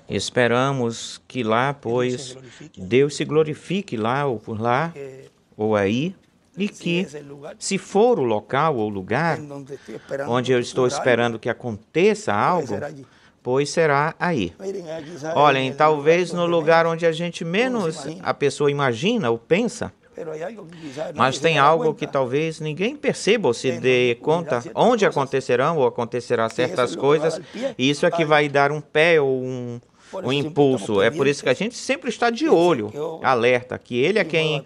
Esperamos que lá, pois, Deus se glorifique lá ou por lá, ou aí, e que, se for o local ou lugar onde eu estou esperando que aconteça algo, pois será aí. Olhem, talvez no lugar onde a gente menos a pessoa imagina ou pensa, mas tem algo que talvez ninguém perceba ou se dê conta onde acontecerão ou acontecerá certas coisas, e isso é que vai dar um pé ou um impulso. É por isso que a gente sempre está de olho, alerta, que Ele é quem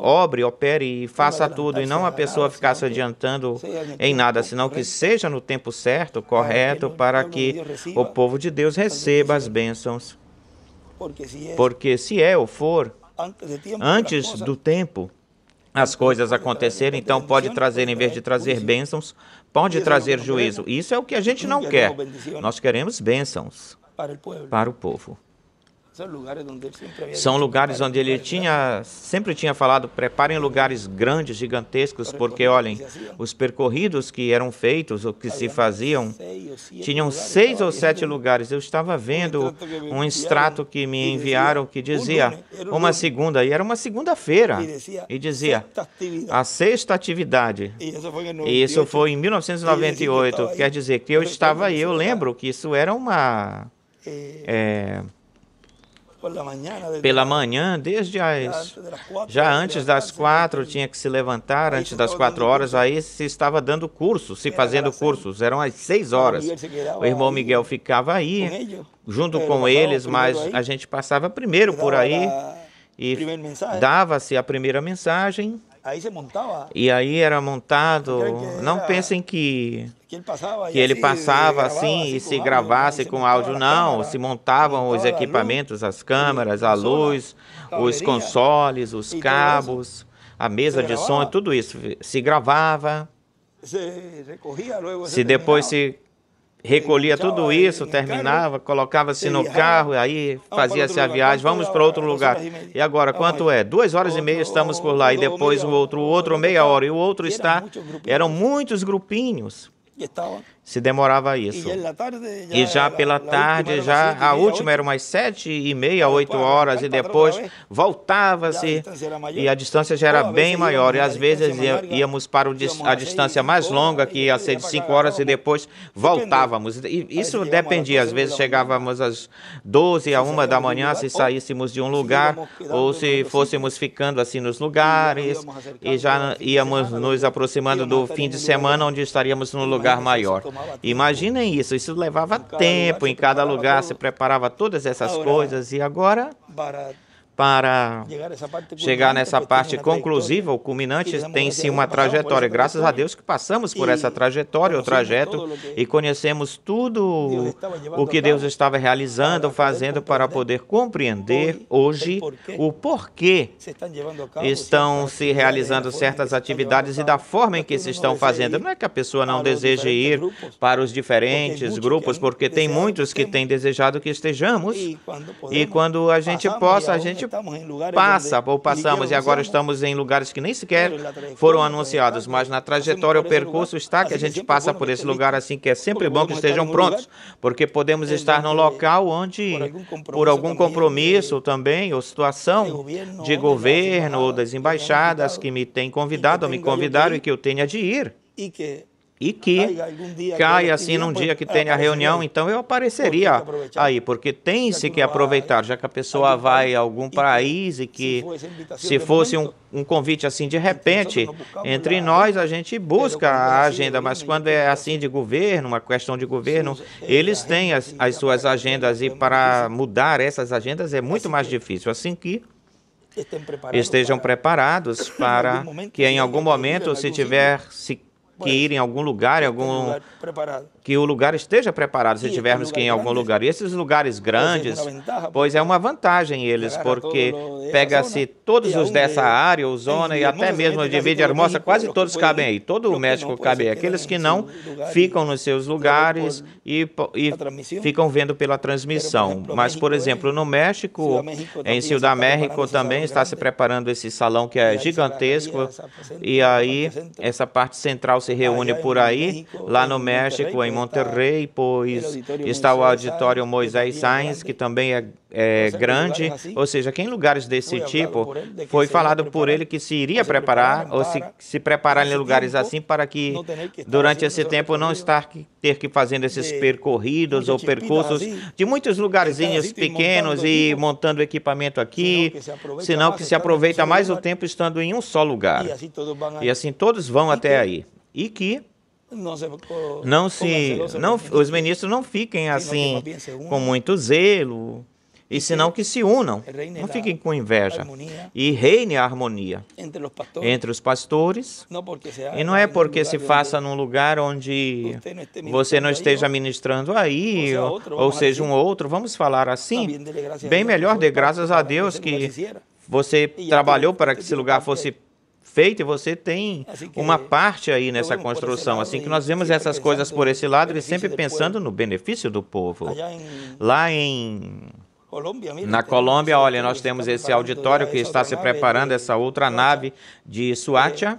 obre, opere e faça tudo, e não a pessoa ficar se adiantando em nada, senão que seja no tempo certo, correto, para que o povo de Deus receba as bênçãos. Porque se é ou for antes do tempo as coisas acontecerem, então pode trazer, em vez de trazer bênçãos, pode trazer juízo. Isso é o que a gente não quer. Nós queremos bênçãos para o povo. São lugares onde ele sempre tinha falado, preparem lugares grandes, gigantescos, porque, olhem, os percorridos que eram feitos, ou que se faziam, tinham 6 ou 7 lugares. Eu estava vendo um extrato que me enviaram que dizia uma segunda, e era uma segunda-feira, e dizia a 6ª atividade. E isso foi em 1998, quer dizer que eu estava aí, eu lembro que isso era uma... pela manhã, já antes das 4, tinha que se levantar, antes das 4 horas, aí se estava dando curso, se fazendo cursos, eram às 6 horas. O irmão Miguel ficava aí, junto com eles, mas a gente passava primeiro por aí, e dava-se a primeira mensagem, e aí era montado, não pensem que ele passava assim e se gravasse com áudio, não, se montavam os equipamentos, as câmeras, a luz, os consoles, os cabos, a mesa de som, tudo isso se gravava, se depois se recolhia tudo isso, terminava, colocava-se no carro, aí fazia-se a viagem, vamos para outro lugar. E agora, quanto é? 2h30 estamos por lá, e depois o outro meia hora, e o outro está... Eram muitos grupinhos. Se demorava isso. E já pela tarde, a última era umas 7h30, 8 horas, e depois voltava-se, e a distância já era bem maior, e às vezes íamos para a distância mais longa, que ia ser de 5 horas, e depois voltávamos. E isso dependia, às vezes chegávamos às 12, à 1 da manhã, se saíssemos de um lugar, ou se fôssemos ficando assim nos lugares, e já íamos nos aproximando do fim de semana, onde estaríamos num lugar maior. Imaginem isso levava tempo, em cada lugar se preparava todas essas coisas, e agora, para chegar nessa parte conclusiva, o culminante, tem-se uma trajetória. Graças a Deus que passamos por essa trajetória, o trajeto, e conhecemos tudo o que Deus estava realizando, fazendo, para poder compreender hoje o porquê estão se realizando certas atividades e da forma em que se estão fazendo. Não é que a pessoa não deseje ir para os diferentes grupos, porque tem muitos que têm desejado que estejamos, e quando a gente possa, a gente passamos, e agora estamos em lugares que nem sequer foram anunciados, mas na trajetória, o percurso está que a gente passa por esse lugar, assim, que é sempre bom que estejam prontos, porque podemos estar num local onde, por algum compromisso também, ou situação de governo, ou das embaixadas que me têm convidado, ou me convidaram, e que eu tenha de ir. E que caia assim num dia que tenha reunião, então eu apareceria aí, porque tem-se que aproveitar, já que a pessoa vai a algum país, e que se fosse um convite assim de repente, entre nós a gente busca a agenda, mas quando é assim de governo, uma questão de governo, eles têm as suas agendas, e para mudar essas agendas é muito mais difícil, assim que estejam preparados para que em algum momento, se tiver que ir em algum lugar, que o lugar esteja preparado, se tivermos que ir em algum lugar. E esses lugares grandes, pois é uma vantagem eles, porque pega-se todos os dessa área, ou zona, e até mesmo divide a mostra, quase todos cabem aí, todo o México cabe aí. Aqueles que não ficam nos seus lugares e ficam vendo pela transmissão. Mas, por exemplo, no México, em Ciudad México também está se preparando esse salão que é gigantesco, e aí essa parte central se reúne por aí. Lá no México, em Monterrey, pois está o auditório Moisés Sainz, que também é grande, ou seja, que em lugares desse tipo, foi falado por ele que se iria preparar, ou se preparar em lugares assim, para que durante esse tempo não ter que fazer esses percorridos ou percursos de muitos lugarzinhos pequenos e montando equipamento aqui, senão que se aproveita mais o tempo estando em um só lugar. E assim todos vão até aí. E que os ministros não fiquem assim com muito zelo, e senão que se unam, não fiquem com inveja, e reine a harmonia entre os pastores, e não é porque se faça num lugar onde você não esteja ministrando aí, ou seja um outro, vamos falar assim, bem melhor, dê graças a Deus que você trabalhou para que esse lugar fosse feito e você tem uma parte aí nessa construção, assim que nós vemos essas coisas por esse lado e sempre pensando no benefício do povo. Lá na Colômbia, olha, nós temos esse auditório que está se preparando, essa outra nave de Suacha,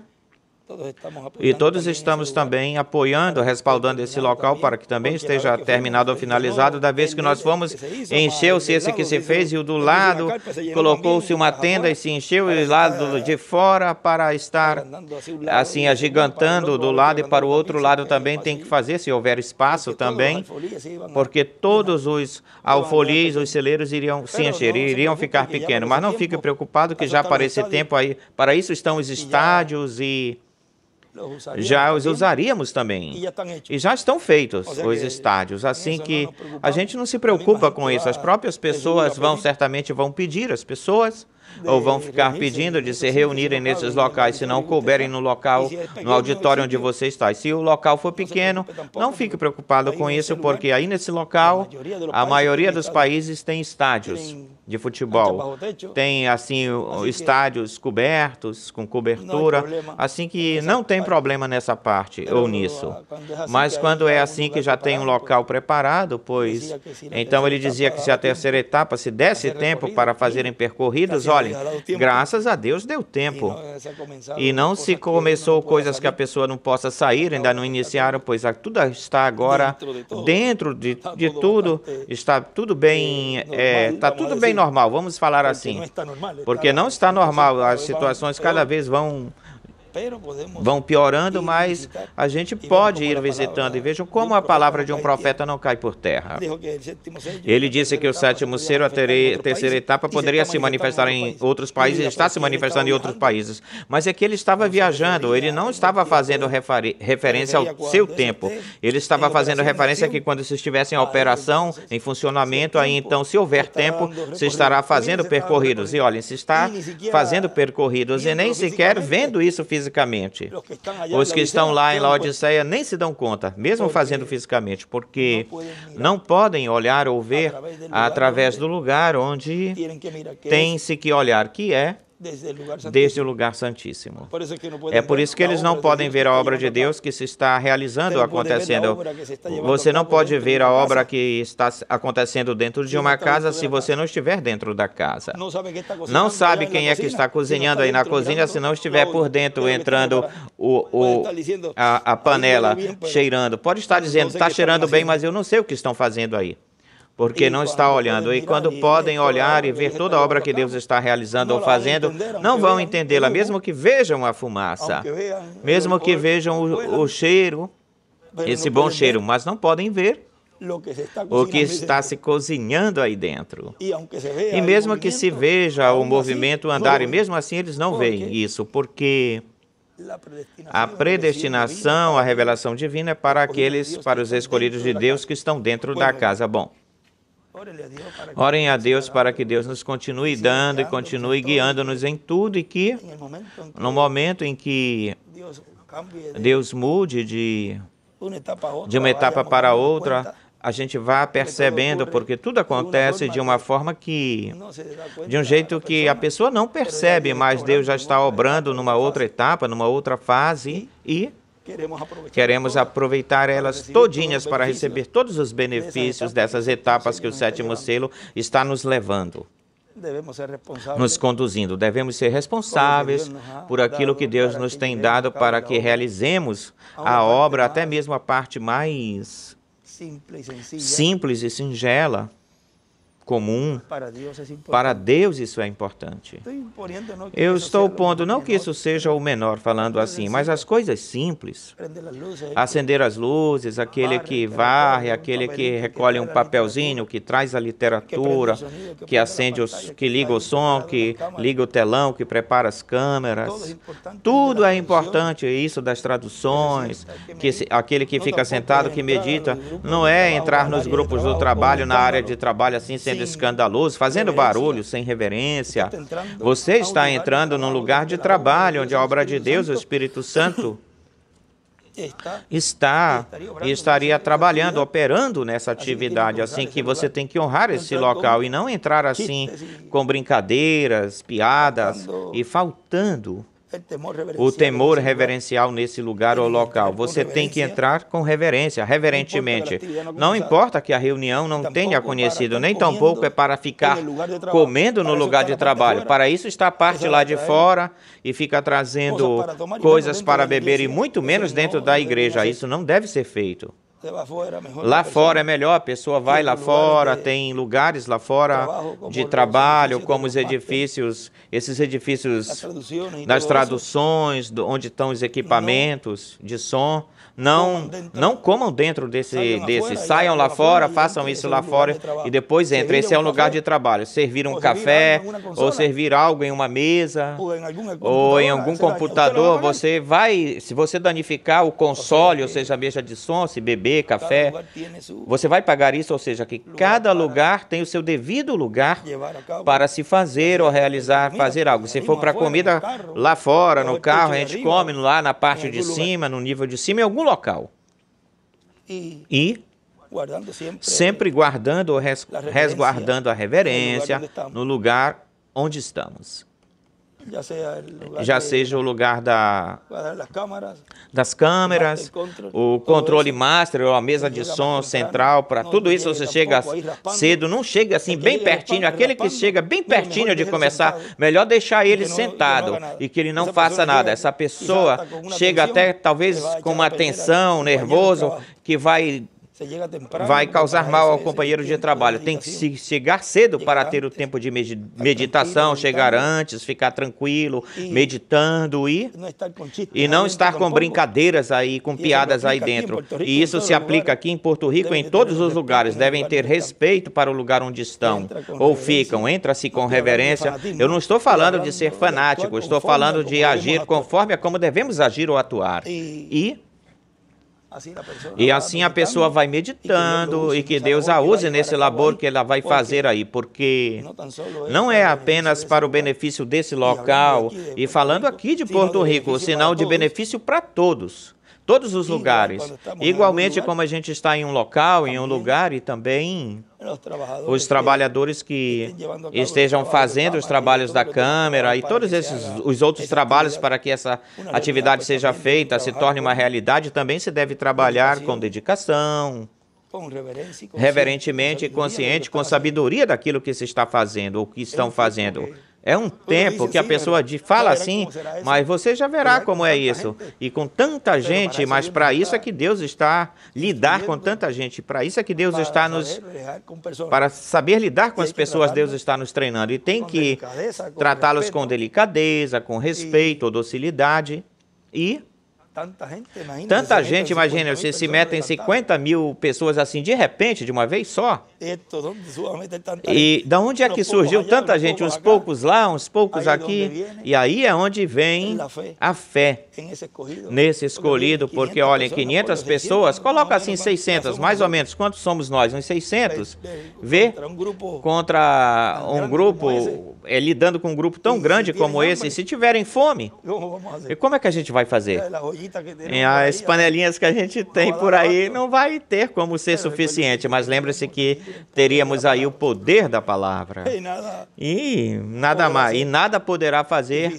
e todos estamos também apoiando, respaldando esse local para que também esteja terminado ou finalizado. Da vez que nós fomos, encheu-se esse que se fez, e o do lado colocou-se uma tenda e se encheu, e lado de fora para estar assim agigantando do lado, e para o outro lado também tem que fazer, se houver espaço também, porque todos os alfolies, os celeiros iriam se encher, iriam ficar pequenos. Mas não fique preocupado que já para esse tempo aí, para isso estão os estádios e já os usaríamos também. E já estão feitos os estádios, assim que a gente não se preocupa com isso. As próprias pessoas certamente vão pedir, as pessoas, ou vão ficar pedindo de se reunirem nesses locais, se não couberem no local, no auditório onde você está. E se o local for pequeno, não fique preocupado com isso, porque aí nesse local, a maioria dos países tem estádios de futebol. Tem, assim, estádios cobertos, com cobertura, assim que não tem problema nessa parte, ou nisso. Mas quando é assim que já tem um local preparado, pois, então ele dizia que se a terceira etapa, se desse tempo para fazerem percorridos, olhem, graças a Deus deu tempo. E não se começou coisas que a pessoa não possa sair, ainda não iniciaram, pois tudo está agora dentro de tudo, está tudo bem, está tudo bem normal, vamos falar assim. Porque não está normal, as situações cada vez vão piorando, mas a gente pode ir visitando e vejam como a palavra de um profeta não cai por terra. Ele disse que o sétimo selo, a terceira etapa, poderia se manifestar em outros países, está se manifestando em outros países, mas é que ele estava viajando, ele não estava fazendo referência ao seu tempo, ele estava fazendo referência que quando se estivesse em operação, em funcionamento, aí então, se houver tempo, se estará fazendo percorridos. E olhem, se está fazendo percorridos e nem sequer vendo isso fisicamente. Os que estão lá em Laodiceia nem se dão conta, mesmo fazendo fisicamente, porque não podem olhar ou ver através do lugar onde tem-se que olhar, que é desde o lugar santíssimo. É por isso que eles não podem ver a obra de Deus que se está realizando, acontecendo. Você não pode ver a obra que está acontecendo dentro de uma casa se você não estiver dentro da casa. Não sabe quem é que está cozinhando aí na cozinha se não estiver por dentro, entrando a panela, cheirando. Pode estar dizendo, está cheirando bem, mas eu não sei o que estão fazendo aí. Porque não está olhando. E quando podem olhar e ver toda a obra que Deus está realizando ou fazendo, não vão entendê-la, mesmo que vejam a fumaça, mesmo que vejam o cheiro, esse bom cheiro, mas não podem ver o que está se cozinhando aí dentro. E mesmo que se veja o movimento andar, e mesmo assim eles não veem isso, porque a predestinação, a revelação divina é para os escolhidos de Deus que estão dentro da casa. Bom, orem a Deus para que Deus nos continue dando e continue guiando-nos em tudo, e que no momento em que Deus mude de uma etapa para outra, a gente vá percebendo, porque tudo acontece de uma forma de um jeito que a pessoa não percebe, mas Deus já está obrando numa outra etapa, numa outra fase, e queremos aproveitar elas todinhas para receber todos os benefícios dessas etapas que o sétimo selo está nos levando. nos conduzindo. Devemos ser responsáveis por aquilo que Deus nos tem dado para que realizemos a obra, até mesmo a parte mais simples e singela, comum. Para Deus isso é importante. Eu estou pondo, não que isso seja o menor falando assim, mas as coisas simples. Acender as luzes, aquele que varre, aquele que recolhe um papelzinho, que traz a literatura, que acende, que liga o som, que liga o telão, que prepara as câmeras. Tudo é importante, isso das traduções, aquele que fica sentado, que medita. Não é entrar nos grupos do trabalho, na área de trabalho assim, sendo escandaloso, fazendo barulho, sem reverência. Você está entrando num lugar de trabalho, onde a obra de Deus, o Espírito Santo, está e estaria trabalhando, operando nessa atividade, assim que você tem que honrar esse local e não entrar assim com brincadeiras, piadas e faltando o temor reverencial nesse lugar ou local. Você tem que entrar com reverência, reverentemente. Não importa que a reunião não tenha conhecido, nem tampouco é para ficar comendo no lugar de trabalho. Para isso está a parte lá de fora e fica trazendo coisas para beber e muito menos dentro da igreja. Isso não deve ser feito. Lá fora é melhor, a pessoa vai lá fora, tem lugares lá fora de trabalho, como os edifícios, esses edifícios das traduções, onde estão os equipamentos de som. Não comam dentro desse. Saiam lá fora, façam isso lá fora e depois entrem. Esse é um lugar de trabalho. Servir um café ou servir algo em uma mesa ou em algum computador. Você vai, se você danificar o console, ou seja, a mesa de som, se beber café, você vai pagar isso. Ou seja, que cada lugar tem o seu devido lugar para se fazer ou realizar, fazer algo. Se for para comida lá fora, no carro, a gente come lá na parte de cima, no nível de cima, em algum local. E sempre guardando ou resguardando a reverência no lugar onde estamos. Já seja o lugar das câmeras, o controle master ou a mesa de som central, para tudo isso você chega cedo, não chega assim bem pertinho. Aquele que chega bem pertinho de começar, melhor deixar ele sentado e que ele não faça nada. Essa pessoa chega até talvez com uma tensão, nervoso, que vai causar mal ao companheiro de trabalho. Tem que chegar cedo para ter o tempo de meditação, chegar antes, ficar tranquilo, meditando e não estar com brincadeiras aí, com piadas aí dentro. E isso se aplica aqui em Porto Rico, em todos os lugares. Devem ter respeito para o lugar onde estão ou ficam. Entra-se com reverência. Eu não estou falando de ser fanático, estou falando de agir conforme a como devemos agir ou atuar. E assim a pessoa vai meditando e que Deus a use nesse labor que ela vai fazer aí, porque não é apenas para o benefício desse local, e falando aqui de Porto Rico, senão de benefício para todos os lugares. Igualmente como a gente está em um local, em um lugar, e também os trabalhadores que estejam fazendo os trabalhos da Câmara e todos os outros trabalhos para que essa atividade seja feita, se torne uma realidade, também se deve trabalhar com dedicação, reverentemente e consciente, com sabedoria daquilo que se está fazendo ou que estão fazendo. É um tempo que a pessoa fala assim, mas você já verá como é isso. E com tanta gente, mas para isso é que Deus está, lidar com tanta gente, para isso é que Deus está para saber lidar com as pessoas, Deus está nos treinando. E tem que tratá-los com delicadeza, com respeito, ou docilidade e... Tanta gente, imagina, você se metem 50 mil pessoas assim de repente, de uma vez só. E da onde é que surgiu tanta gente? Uns poucos lá, uns poucos aqui. E aí é onde vem a fé nesse escolhido, porque olhem, 500 pessoas, coloca assim 600, mais ou menos. Quantos somos nós? Uns 600? Vê contra um grupo, lidando com um grupo tão grande como esse, e se tiverem fome, e como é que a gente vai fazer? As panelinhas que a gente tem por aí não vai ter como ser suficiente, mas lembre-se que teríamos aí o poder da palavra. E nada mais, e nada poderá fazer,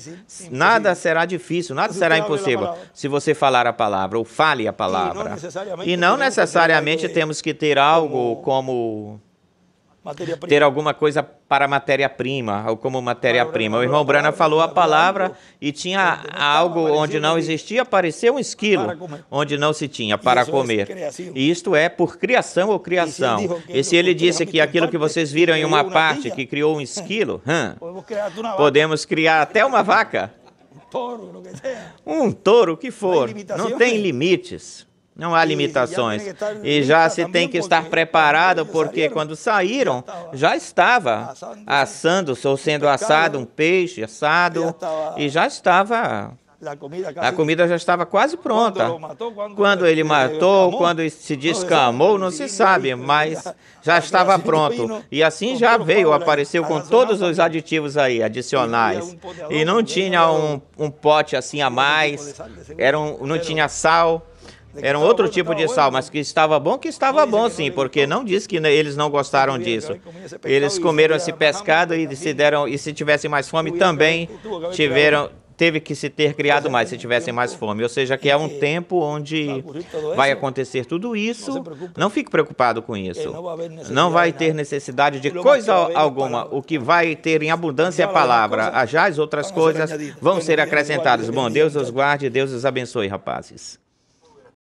nada será difícil, nada será impossível se você falar a palavra ou fale a palavra. E não necessariamente temos que ter algo como ter alguma coisa para matéria-prima, ou como matéria-prima. O irmão Branham falou a palavra e tinha algo onde não existia, apareceu um esquilo, onde não se tinha para comer. E isto é por criação ou criação. E se ele disse que aquilo que vocês viram em uma parte que criou um esquilo, podemos criar até uma vaca, um touro, o que for. Não tem limites. Não há limitações. E já se tem que estar preparado, porque quando saíram, já estava assando, ou sendo assado um peixe assado, e já estava... A comida já estava quase pronta. Quando ele matou, quando se descamou, não se sabe, mas já estava pronto. E assim já veio, apareceu com todos os aditivos aí, adicionais. E não tinha um pote assim a mais, não tinha sal. Era um outro tipo de sal, mas que estava bom sim, porque não diz que eles não gostaram disso. Eles comeram esse pescado e se tivessem mais fome também teve que se ter criado mais se tivessem mais fome. Ou seja, que é um tempo onde vai acontecer tudo isso. Não fique preocupado com isso. Não vai ter necessidade de coisa alguma. O que vai ter em abundância é a palavra. Já as outras coisas vão ser acrescentadas. Bom, Deus os guarde, Deus os abençoe, rapazes.